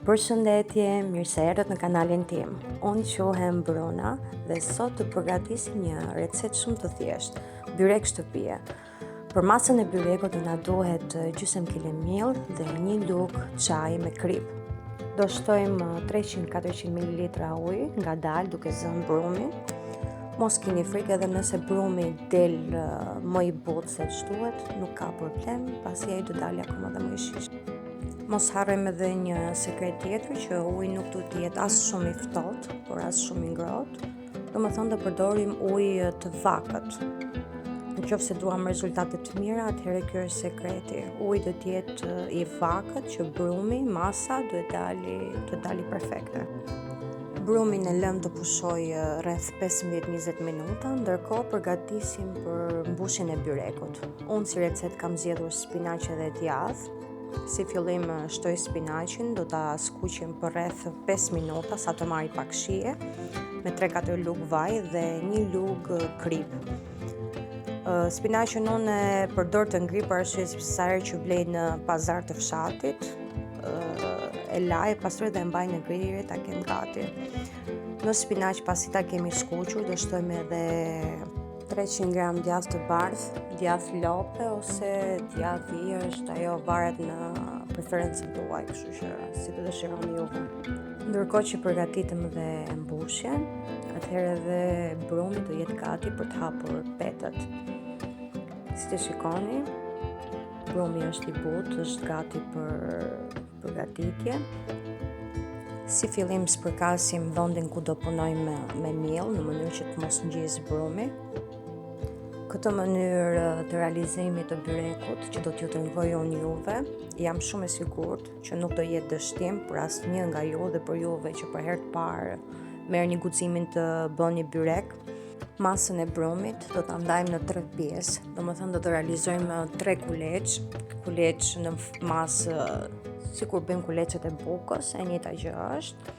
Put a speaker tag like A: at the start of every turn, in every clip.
A: Përshëndetje, mirë se erdhët në kanalin tim. Unë quhem Bruna dhe sot të përgatisim një recetë shumë të thjeshtë, byrek shtëpie. Për masën e byrekut do na duhet gjysmë kile miell dhe një lugë çaji me krip. Do shtojmë 300-400 ml ujë ngadalë duke zënë brumin. Mos keni frikë, edhe nëse brumi del më i butë se ç'duhet, nuk ka problem, pasi ai do dalë akoma dhe më i shishtë. Mos harrojmë edhe një sekret tjetër, që uji nuk duhet të jetë as shumë i ftohtë, por as shumë i ngrohtë. Domethënë të përdorim ujë të vakët. Nëse duam rezultate të mira, atëherë ky është sekreti. Uji do të jetë i vakët, që brumi, masa duhet të dali perfekte. Brumin e lëm të pushoj rreth 15-20 minuta, ndërkohë përgatisim për mbushjen e byrekut. Unë si recetë kam zgjedhur spinaqe dhe djathë. Si fillim shtoj spinaqin, do ta skuqem për rreth 5 minuta sa të marrë pak shije, me 3-4 lugë vaj dhe 1 lugë krip. Spinaqin unë e përdor të ngri për arsye se sa herë që blej në pazar të fshatit, e laj, pastaj dhe e mbaj në grirje ta kem gati. Në spinaq pasi ta kemi skuqur, do shtojmë edhe 300 gram djathë të bardhë, djathë lope ose djathë i është, ajo varet në preferencën tuaj, kështu që si të dëshironi juve. Ndërkohë që përgatitem dhe mbushjen, atëherë edhe brumi do jetë gati për të hapur petët. Si të shikoni, brumi është i butë, është gati për përgatitje. Si fillim spërkasim vendin ku do punojmë me miell, në mënyrë që të mos ngjisë brumi. Këtë mënyrë të realizimit të byrekut që do t'ju tregoj unë juve, jam shumë e sigurt që nuk do jetë dështim për asnjë nga ju dhe për juve që për herë të parë merrni guximin të bëni byrek. Masën e brumit do ta ndajmë në 3 pjesë, domethënë do të realizojmë 3 kuleç në masë, sikur bëjmë kuleçet e bukës, e njëjta gjë është.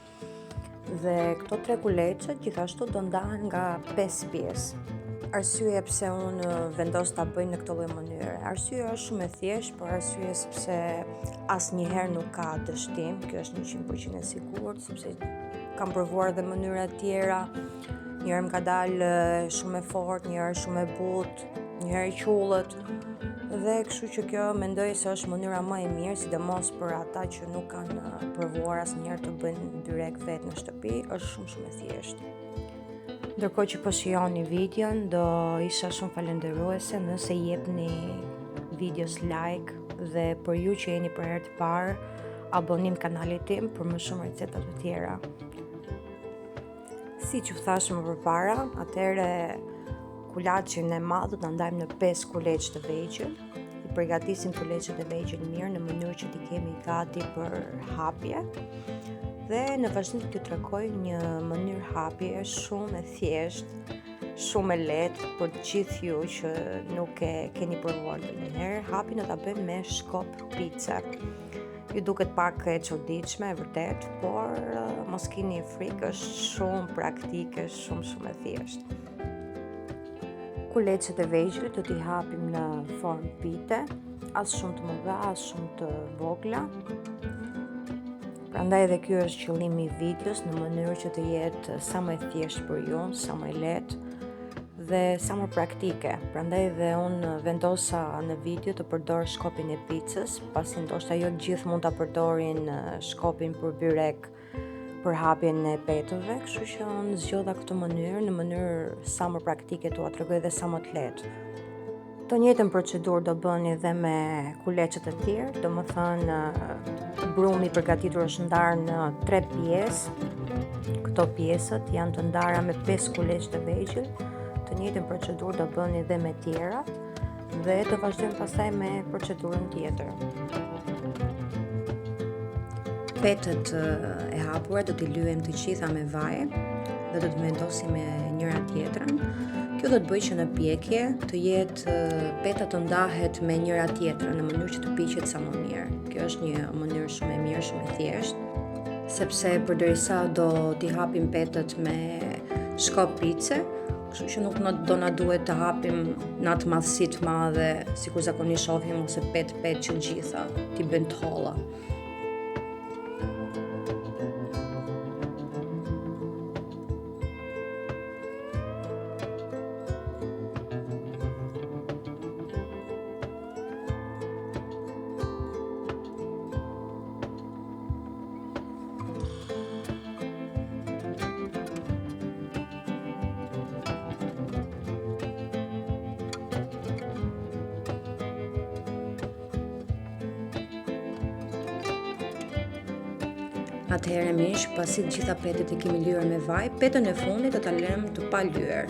A: Dhe këto 3 kuleçe gjithashtu do ndahen nga 5 pjesë. Arsyeja pse unë vendos ta bëj në këtë lloj mënyre. Arsyeja është shumë e thjeshtë, por arsyeja sepse asnjëherë nuk ka dështim, kjo është 100% e sigurt, sepse kam provuar edhe mënyra tjera. Një herë më ka dalë shumë e fortë, një herë shumë e butë, një herë qullët. Dhe kështu që kjo mendoj se është mënyra më e mirë, sidomos për ata që nuk kanë provuar asnjëherë të bëjnë byrek vetë në shtëpi, është shumë e thjeshtë. Ndërkohë që po shihoni videon, do isha shumë falendëruese nëse jepni videos like dhe për ju që jeni për herë të parë, abonim kanalit tim për më shumë receta të tjera. Si që thashë më përpara, atëherë kulaçin e madh do ta ndajmë në 5 kuleç të vegjël. I përgatisim kuleçet e vegjël mirë në mënyrë që t'i kemi gati për hapje. Dhe në vazhdim t'ju tregoj një mënyrë hapje shumë e thjeshtë, shumë e lehtë për të gjithë ju që nuk e keni provuar ndonjëherë. Hapjen do ta bëjmë me shkop pice. Ju duket pak e çuditshme, e vërtet, por mos keni frikë, është shumë praktike, shumë e thjeshtë. Kuleçet e vegjël do t'i hapim në formë pite, as shumë të mëdha, as shumë të vogla. Prandaj edhe ky është qëllimi i videos, në mënyrë që të jetë sa më e thjeshtë për ju, sa më e lehtë dhe sa më praktike. Prandaj edhe unë vendosa në video të përdor shkopin e picës, pasi ndoshta jo gjithë mund ta përdorin shkopin për byrek për hapjen e petëve, kështu që unë zgjodha këtë mënyrë në mënyrë sa më praktike, t'ua tregoj dhe sa më të lehtë. Të njëjtën procedurë do bëni edhe me kuleçet e tjerë, domethënë brumi i përgatitur është ndarë në 3 pjesë. Këto pjesët janë të ndara me 5 kuleç të vegjël. Të njëjtën procedurë do bëni edhe me tjerat dhe do vazhdojmë pastaj me procedurën tjetër. Petët e hapura do t'i lyejmë të gjitha me vaj dhe do të vendosim me njëra tjetrën. Kjo do të bëjë që në pjekje të jetë peta të ndahet me njëra tjetrën në mënyrë që të piqet sa më mirë. Kjo është një mënyrë shumë e mirë, shumë e thjeshtë, sepse përderisa do t'i hapim petët me shkop pice, kështu që nuk do na duhet të hapim në atë madhësi të madhe, sikur zakonisht shohim ose pet që gjitha t'i bëjnë të holla. Atëherë mish, pasi të gjitha petët i kemi lyer me vaj, petën e fundit do ta lëmë të pa lyer.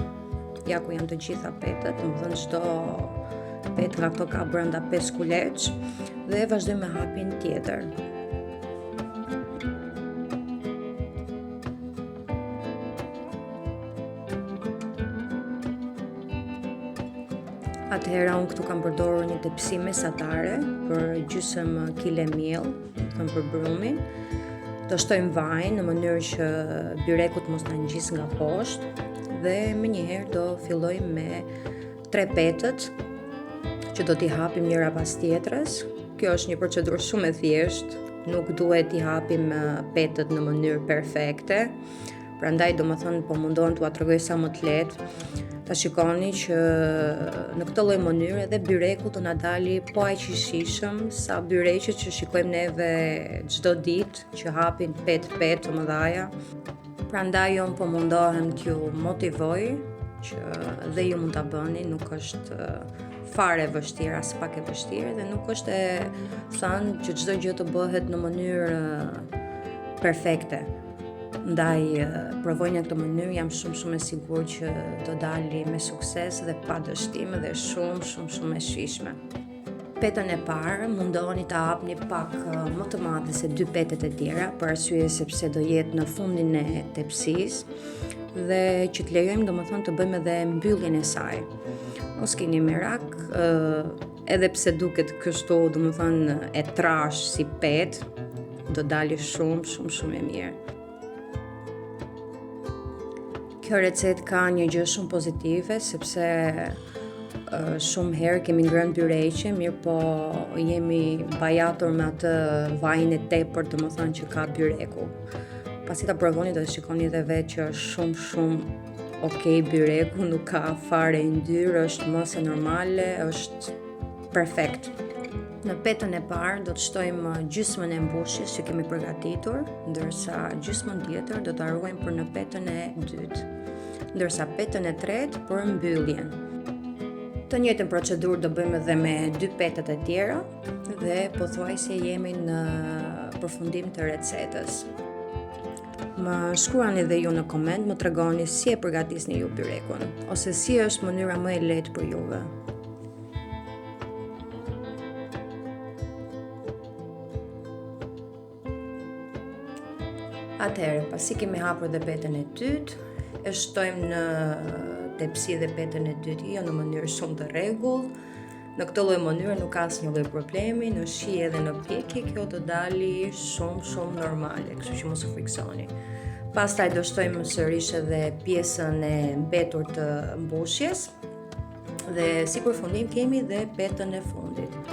A: Ja ku janë të gjitha petët, domethënë çdo petë nga këto ka brenda 5 kuleç dhe vazhdojmë me hapin tjetër. Atëherë unë këtu kam përdorur një tepsi mesatare për gjysëm kile miell, domethënë për brumin. Do shtojmë vajin në mënyrë që byrekut mos na ngjisë nga poshtë dhe menjëherë do fillojmë me 3 petët që do t'i hapim njëra pas tjetrës. Kjo është një procedurë shumë e thjeshtë, nuk duhet t'i hapim petët në mënyrë perfekte. Prandaj domethënë po mundohem t'ua tregoj sa më të lehtë. Ta shikoni që në këtë lloj mënyre edhe byreku do na dali po aq i shijshëm sa byreqet që shikojmë neve çdo ditë që hapin petë të mëdha. Prandaj unë po mundohem t'ju motivoj që dhe ju mund ta bëni, nuk është fare vështirë, as pak e vështirë dhe nuk është e thënë që çdo gjë të bëhet në mënyrë perfekte. Ndaj provojnë në këtë mënyrë, jam shumë e sigurt që do dali me sukses dhe pa dështime dhe shumë e shijshme. Petën e parë mundoheni ta hapni pak më të madhe se 2 petët e tjera, për arsye sepse do jetë në fundin e tepsisë dhe që të lejojmë domethënë të bëjmë edhe mbylljen e saj. Mos keni merak, edhe pse duket kështu domethënë e trash si petë, do dali shumë e mirë. Kjo recetë ka një gjë shumë pozitive, sepse shumë herë kemi ngrënë byreqe, mirë po jemi bajatur me atë vajin e tepërt, domethënë që ka byreku. Pasi ta provoni do të shikoni edhe vetë që është shumë okay byreku, nuk ka fare yndyrë, është më se normale, është perfekt. Në petën e parë do të shtojmë gjysmën e mbushjes që kemi përgatitur, ndërsa gjysmën tjetër do ta ruajmë për në petën e dytë, ndërsa petën e tretë për mbylljen. Të njëjtën procedurë do bëjmë edhe me 2 petët e tjera dhe pothuajse jemi në përfundim të recetës. Më shkruani edhe ju në koment, më tregoni si e përgatisni ju byrekun, ose si është mënyra më e lehtë për juve. Atëherë, pasi kemi hapur dhe petën e dytë, e shtojmë në tepsi dhe petën e dytë jo në mënyrë shumë të rregullt. Në këtë lloj mënyre nuk ka asnjë lloj problemi, në shije edhe në pjekje kjo do dali shumë normale, kështu që mos u friksoni. Pastaj do shtojmë sërish edhe pjesën e mbetur të mbushjes dhe si përfundim kemi dhe petën e fundit.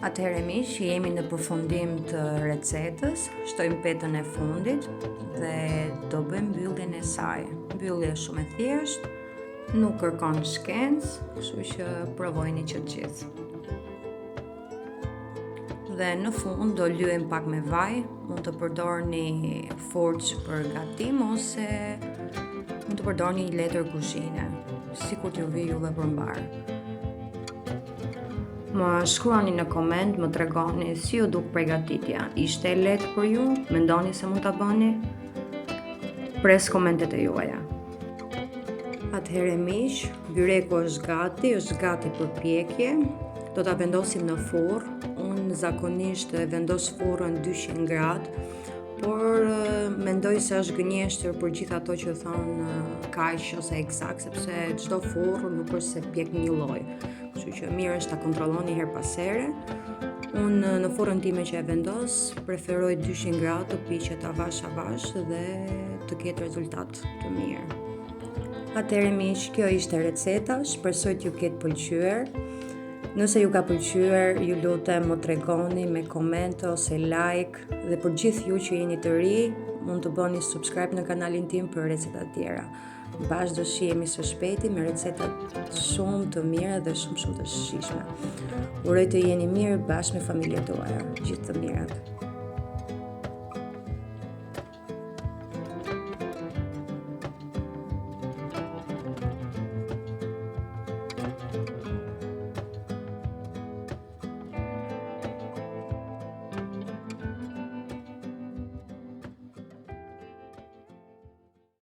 A: Atëherë miq, jemi në përfundim të recetës, shtojmë petën e fundit dhe do bëjmë mbylljen e saj. Mbyllja është shumë e thjeshtë, nuk kërkon shkencë, kështu që provojeni që të gjithë. Dhe në fund do lyejmë pak me vaj, mund të përdorni forcë për gatim ose mund të përdorni një letër kuzhine, sikur t'ju vi juve përmbar. Më shkruani në koment, më tregoni si ju duk përgatitja. Ishte e lehtë për ju? Mendoni se mund ta bëni? Pres komentet e juaja. Atëherë miq, byreku është gati për pjekje. Do ta vendosim në furr. Unë zakonisht vendos furrën 200 gradë, por mendoj se është gënjeshtër për gjithë ato që thonë kaq ose eksakt, sepse çdo furr nuk është se pjek një lloj. Kështu që mirë është ta kontrolloni her pas here. Unë në furrën time që e vendos, preferoj 200 gradë të piqet avash dhe të ketë rezultat të mirë. Atëherë miq, kjo ishte receta, shpresoj t'ju ketë pëlqyer. Nëse ju ka pëlqyer, ju lutem më tregoni me koment ose like, dhe për gjithë ju që jeni të ri, mund të bëni subscribe në kanalin tim për receta të tjera. Bashkë do shihemi së shpejti me receta shumë të mira dhe shumë të shijshme. Uroj të jeni mirë bashkë me familjet tuaja. Gjithë të mirat.